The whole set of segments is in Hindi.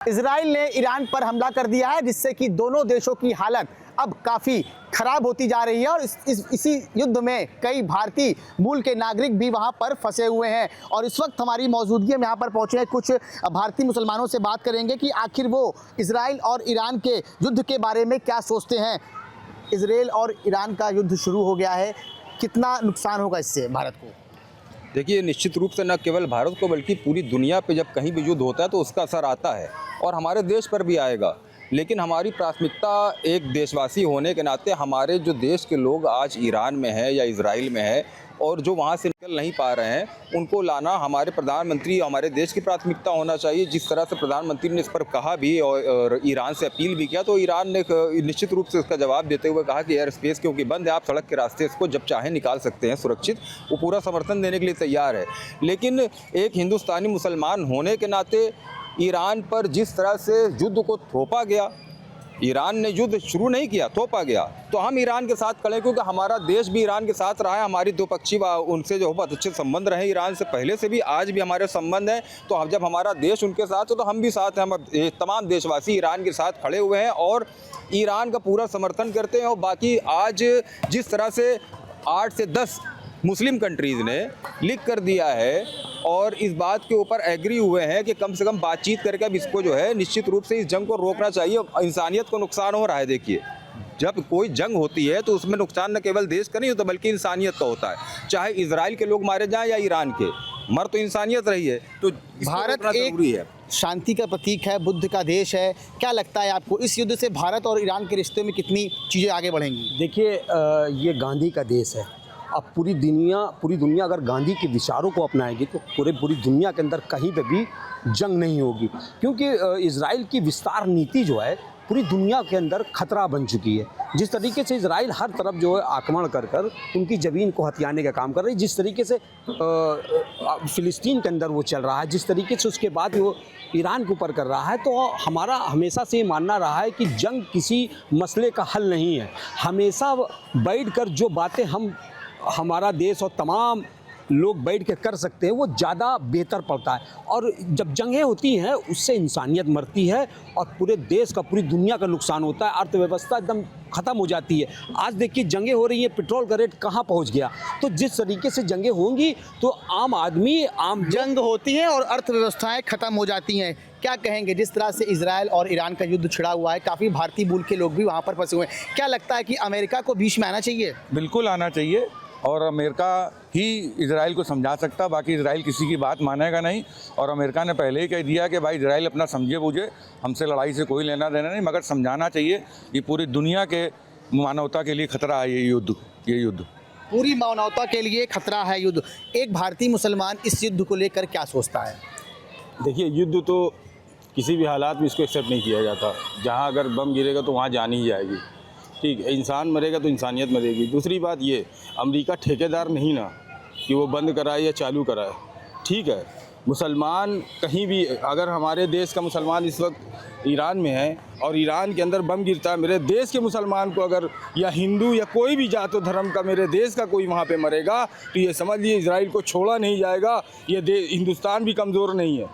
इजराइल ने ईरान पर हमला कर दिया है, जिससे कि दोनों देशों की हालत अब काफ़ी खराब होती जा रही है और इसी युद्ध में कई भारतीय मूल के नागरिक भी वहां पर फंसे हुए हैं। और इस वक्त हमारी मौजूदगी में यहाँ पर पहुंचे हैं कुछ भारतीय मुसलमानों से बात करेंगे कि आखिर वो इजराइल और ईरान के युद्ध के बारे में क्या सोचते हैं। इजराइल और ईरान का युद्ध शुरू हो गया है, कितना नुकसान होगा इससे भारत को? देखिए, निश्चित रूप से न केवल भारत को बल्कि पूरी दुनिया पे जब कहीं भी युद्ध होता है तो उसका असर आता है और हमारे देश पर भी आएगा। लेकिन हमारी प्राथमिकता एक देशवासी होने के नाते हमारे जो देश के लोग आज ईरान में हैं या इजराइल में हैं और जो वहाँ से निकल नहीं पा रहे हैं, उनको लाना हमारे प्रधानमंत्री, हमारे देश की प्राथमिकता होना चाहिए। जिस तरह से प्रधानमंत्री ने इस पर कहा भी और ईरान से अपील भी किया, तो ईरान ने निश्चित रूप से इसका जवाब देते हुए कहा कि एयर स्पेस क्योंकि बंद है, आप सड़क के रास्ते इसको जब चाहें निकाल सकते हैं सुरक्षित। वो पूरा समर्थन देने के लिए तैयार है। लेकिन एक हिंदुस्तानी मुसलमान होने के नाते ईरान पर जिस तरह से युद्ध को थोपा गया, ईरान ने युद्ध शुरू नहीं किया, थोपा गया, तो हम ईरान के साथ खड़े क्योंकि हमारा देश भी ईरान के साथ रहा है। हमारी द्विपक्षीय उनसे जो बहुत अच्छे संबंध रहे ईरान से पहले से भी, आज भी हमारे संबंध हैं। तो अब जब हमारा देश उनके साथ है तो हम भी साथ हैं। हम तमाम देशवासी ईरान के साथ खड़े हुए हैं और ईरान का पूरा समर्थन करते हैं। और बाकी आज जिस तरह से 8 से 10 मुस्लिम कंट्रीज़ ने लिख कर दिया है और इस बात के ऊपर एग्री हुए हैं कि कम से कम बातचीत करके अब इसको जो है निश्चित रूप से इस जंग को रोकना चाहिए। इंसानियत को नुकसान हो रहा है। देखिए, जब कोई जंग होती है तो उसमें नुकसान न केवल देश का नहीं होता बल्कि इंसानियत का होता है। चाहे इजराइल के लोग मारे जाएं या ईरान के, मर तो इंसानियत रही है। तो भारत एक शांति का प्रतीक है, बुद्ध का देश है। क्या लगता है आपको इस युद्ध से भारत और ईरान के रिश्ते में कितनी चीज़ें आगे बढ़ेंगी? देखिए, ये गांधी का देश है। अब पूरी दुनिया अगर गांधी के विचारों को अपनाएगी तो पूरी दुनिया के अंदर कहीं पे भी जंग नहीं होगी, क्योंकि इजराइल की विस्तार नीति जो है पूरी दुनिया के अंदर खतरा बन चुकी है। जिस तरीके से इजराइल हर तरफ जो है आक्रमण कर उनकी ज़मीन को हथियाने का काम कर रही है, जिस तरीके से फ़िलिस्तीन के अंदर वो चल रहा है, जिस तरीके से उसके बाद वो ईरान के ऊपर कर रहा है, तो हमारा हमेशा से ये मानना रहा है कि जंग किसी मसले का हल नहीं है। हमेशा बैठकर जो बातें हमारा देश और तमाम लोग बैठ के कर सकते हैं वो ज़्यादा बेहतर पड़ता है। और जब जंगें होती हैं उससे इंसानियत मरती है और पूरे देश का, पूरी दुनिया का नुकसान होता है। अर्थव्यवस्था एकदम ख़त्म हो जाती है। आज देखिए जंगें हो रही हैं, पेट्रोल का रेट कहाँ पहुँच गया। तो जिस तरीके से जंगें होंगी तो आम आदमी जंग होती है और अर्थव्यवस्थाएं ख़त्म हो जाती हैं। क्या कहेंगे जिस तरह से इजराइल और ईरान का युद्ध छिड़ा हुआ है, काफ़ी भारतीय मूल के लोग भी वहाँ पर फंसे हुए हैं, क्या लगता है कि अमेरिका को बीच में आना चाहिए? बिल्कुल आना चाहिए और अमेरिका ही इजराइल को समझा सकता, बाकी इजराइल किसी की बात मानेगा नहीं। और अमेरिका ने पहले ही कह दिया कि भाई इजराइल अपना समझे बूझे, हमसे लड़ाई से कोई लेना देना नहीं, मगर समझाना चाहिए ये पूरी दुनिया के मानवता के लिए खतरा है। ये युद्ध पूरी मानवता के लिए खतरा है युद्ध। एक भारतीय मुसलमान इस युद्ध को लेकर क्या सोचता है? देखिए, युद्ध तो किसी भी हालात में इसको एक्सेप्ट नहीं किया जाता। जहाँ अगर बम गिरेगा तो वहाँ जान ही जाएगी। ठीक है, इंसान मरेगा तो इंसानियत मरेगी। दूसरी बात ये, अमेरिका ठेकेदार नहीं ना कि वो बंद कराए या चालू कराए। ठीक है, मुसलमान कहीं भी, अगर हमारे देश का मुसलमान इस वक्त ईरान में है और ईरान के अंदर बम गिरता है, मेरे देश के मुसलमान को अगर, या हिंदू या कोई भी जात धर्म का मेरे देश का कोई वहाँ पे मरेगा, तो ये समझ लीजिए इजराइल को छोड़ा नहीं जाएगा। ये हिंदुस्तान भी कमज़ोर नहीं है।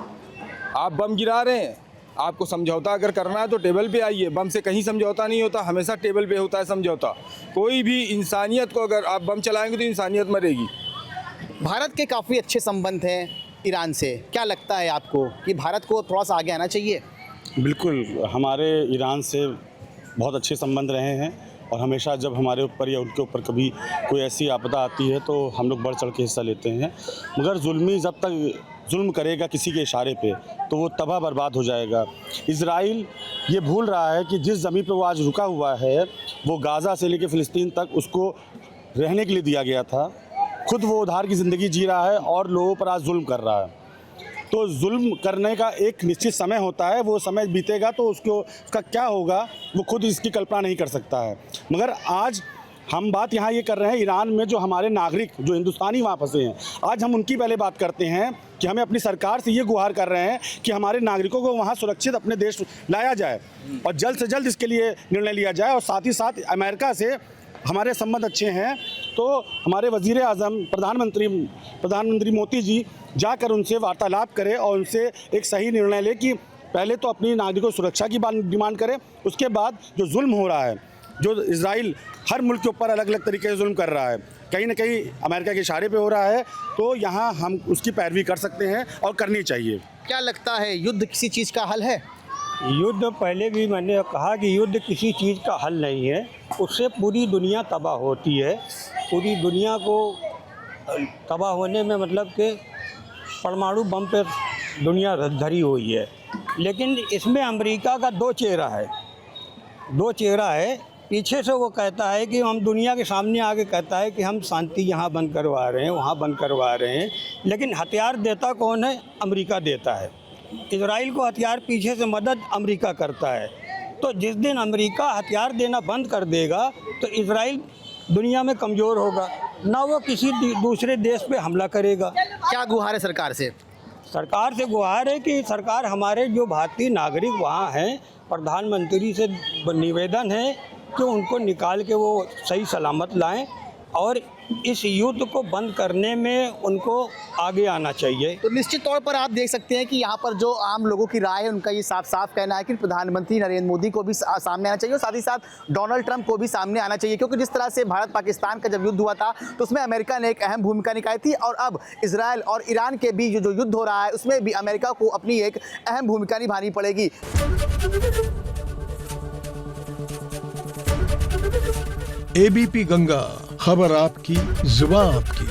आप बम गिरा रहे हैं, आपको समझौता अगर करना है तो टेबल पे आइए। बम से कहीं समझौता नहीं होता, हमेशा टेबल पे होता है समझौता। कोई भी इंसानियत को अगर आप बम चलाएंगे तो इंसानियत मरेगी। भारत के काफ़ी अच्छे संबंध हैं ईरान से, क्या लगता है आपको कि भारत को थोड़ा सा आगे आना चाहिए? बिल्कुल, हमारे ईरान से बहुत अच्छे संबंध रहे हैं और हमेशा जब हमारे ऊपर या उनके ऊपर कभी कोई ऐसी आपदा आती है तो हम लोग बढ़ चढ़ के हिस्सा लेते हैं। मगर जब तक जुल्म करेगा किसी के इशारे पे तो वो तबाह बर्बाद हो जाएगा। इजराइल ये भूल रहा है कि जिस ज़मीन पे वो आज रुका हुआ है वो गाज़ा से लेकर फ़िलिस्तीन तक उसको रहने के लिए दिया गया था। खुद वो उधार की ज़िंदगी जी रहा है और लोगों पर आज जुल्म कर रहा है। तो जुल्म करने का एक निश्चित समय होता है, वो समय बीतेगा तो उसका क्या होगा वो खुद इसकी कल्पना नहीं कर सकता है। मगर आज हम बात यहाँ ये कर रहे हैं ईरान में जो हमारे नागरिक, जो हिंदुस्तानी वहाँ फंसे हैं, आज हम उनकी पहले बात करते हैं कि हमें अपनी सरकार से ये गुहार कर रहे हैं कि हमारे नागरिकों को वहाँ सुरक्षित अपने देश लाया जाए और जल्द से जल्द इसके लिए निर्णय लिया जाए। और साथ ही साथ अमेरिका से हमारे संबंध अच्छे हैं तो हमारे वज़ीर आज़म प्रधानमंत्री मोदी जी जाकर उनसे वार्तालाप करें और उनसे एक सही निर्णय ले कि पहले तो अपनी नागरिकों की सुरक्षा की डिमांड करें, उसके बाद जो जुल्म हो रहा है, जो इजराइल हर मुल्क के ऊपर अलग अलग तरीके से जुल्म कर रहा है, कहीं ना कहीं अमेरिका के इशारे पे हो रहा है, तो यहाँ हम उसकी पैरवी कर सकते हैं और करनी चाहिए। क्या लगता है युद्ध किसी चीज़ का हल है? युद्ध, पहले भी मैंने कहा कि युद्ध किसी चीज़ का हल नहीं है, उससे पूरी दुनिया तबाह होती है। पूरी दुनिया को तबाह होने में मतलब कि परमाणु बम पे दुनिया धरी हुई है। लेकिन इसमें अमेरिका का दो चेहरा है। पीछे से वो कहता है कि हम दुनिया के सामने आके कहता है कि हम शांति यहाँ बंद करवा रहे हैं, वहाँ बंद करवा रहे हैं, लेकिन हथियार देता कौन है? अमेरिका देता है। इजराइल को हथियार पीछे से मदद अमेरिका करता है। तो जिस दिन अमेरिका हथियार देना बंद कर देगा तो इजराइल दुनिया में कमज़ोर होगा, ना वो किसी दूसरे देश पे हमला करेगा। क्या गुहार है सरकार से? सरकार से गुहार है कि सरकार, हमारे जो भारतीय नागरिक वहाँ हैं, प्रधानमंत्री से निवेदन है कि उनको निकाल के वो सही सलामत लाएं और इस युद्ध को बंद करने में उनको आगे आना चाहिए। तो निश्चित तौर पर आप देख सकते हैं कि यहाँ पर जो आम लोगों की राय है उनका ये साफ साफ कहना है कि प्रधानमंत्री नरेंद्र मोदी को भी सामने आना चाहिए और साथ ही साथ डोनाल्ड ट्रंप को भी सामने आना चाहिए, क्योंकि जिस तरह से भारत पाकिस्तान का जब युद्ध हुआ था तो उसमें अमेरिका ने एक अहम भूमिका निभाई थी और अब इजराइल और ईरान के बीच जो युद्ध हो रहा है उसमें भी अमेरिका को अपनी एक अहम भूमिका निभानी पड़ेगी। एबीपी गंगा, खबर आपकी, जुबान आपकी।